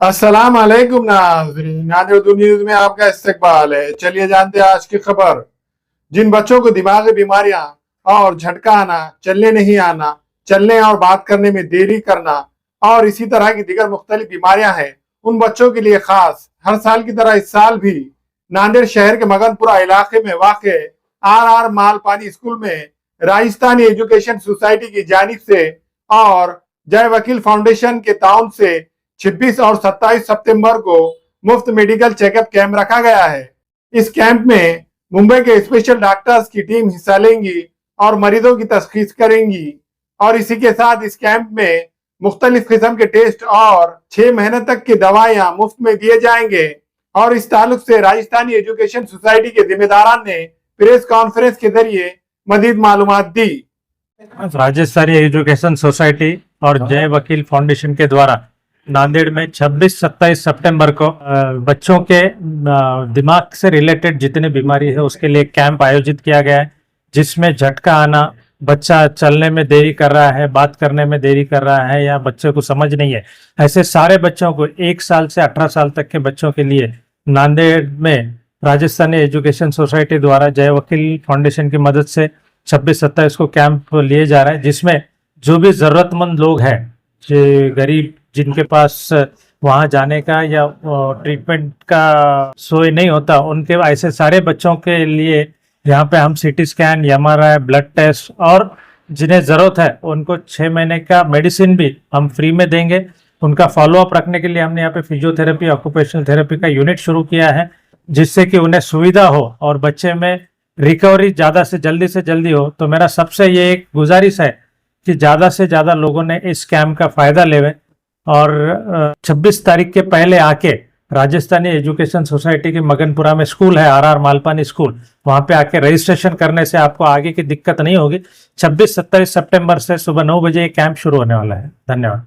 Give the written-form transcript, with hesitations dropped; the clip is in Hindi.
अस्सलाम वालेकुम नाज़रीन, नादिर न्यूज में आपका इस्तकबाल है। चलिए जानते हैं आज की खबर। जिन बच्चों को दिमागी बीमारियां और झटका आना, चलने नहीं आना, चलने और बात करने में देरी करना और इसी तरह की दीगर मुख्तलिफ बीमारियां हैं, उन बच्चों के लिए खास हर साल की तरह इस साल भी नांदेड़ शहर के मगनपुरा इलाके में वाक़ आर मालपानी स्कूल में राजस्थानी एजुकेशन सोसाइटी की जानिब से और जय वकील फाउंडेशन के ताउन से 26 और 27 सितंबर को मुफ्त मेडिकल चेकअप कैंप रखा गया है। इस कैंप में मुंबई के स्पेशल डॉक्टर्स की टीम हिस्सा लेंगी और मरीजों की तशखीस करेंगी और इसी के साथ इस कैंप में मुख्तलिफ किस्म के टेस्ट और 6 महीने तक की दवाइयां मुफ्त में दिए जाएंगे। और इस ताल्लुक से राजस्थानी एजुकेशन सोसाइटी के जिम्मेदारान ने प्रेस कॉन्फ्रेंस के जरिए मजीद मालूमात दी। राजस्थानी एजुकेशन सोसाइटी और जय वकील फाउंडेशन के द्वारा नांदेड़ में 26-27 सितंबर को बच्चों के दिमाग से रिलेटेड जितनी बीमारी है उसके लिए कैंप आयोजित किया गया है, जिसमें झटका आना, बच्चा चलने में देरी कर रहा है, बात करने में देरी कर रहा है या बच्चे को समझ नहीं है, ऐसे सारे बच्चों को 1 साल से 18 साल तक के बच्चों के लिए नांदेड़ में राजस्थानी एजुकेशन सोसाइटी द्वारा जय वकील फाउंडेशन की मदद से 26-27 को कैंप लिए जा रहा है, जिसमें जो भी ज़रूरतमंद लोग हैं, जो गरीब जिनके पास वहाँ जाने का या ट्रीटमेंट का सोई नहीं होता, उनके ऐसे सारे बच्चों के लिए यहाँ पे हम CT scan, MRI, blood test और जिन्हें ज़रूरत है उनको 6 महीने का मेडिसिन भी हम फ्री में देंगे। उनका फॉलोअप रखने के लिए हमने यहाँ पे फिजियोथेरेपी, ऑक्यूपेशनल थेरेपी का यूनिट शुरू किया है, जिससे कि उन्हें सुविधा हो और बच्चे में रिकवरी ज़्यादा से जल्दी हो। तो मेरा सबसे ये एक गुजारिश है कि ज़्यादा से ज़्यादा लोगों ने इस कैंप का फ़ायदा लेवे और 26 तारीख के पहले आके राजस्थानी एजुकेशन सोसाइटी की मगनपुरा में स्कूल है, आर मालपानी स्कूल, वहाँ पे आके रजिस्ट्रेशन करने से आपको आगे की दिक्कत नहीं होगी। 26-27 सितंबर से सुबह 9 बजे कैंप शुरू होने वाला है। धन्यवाद।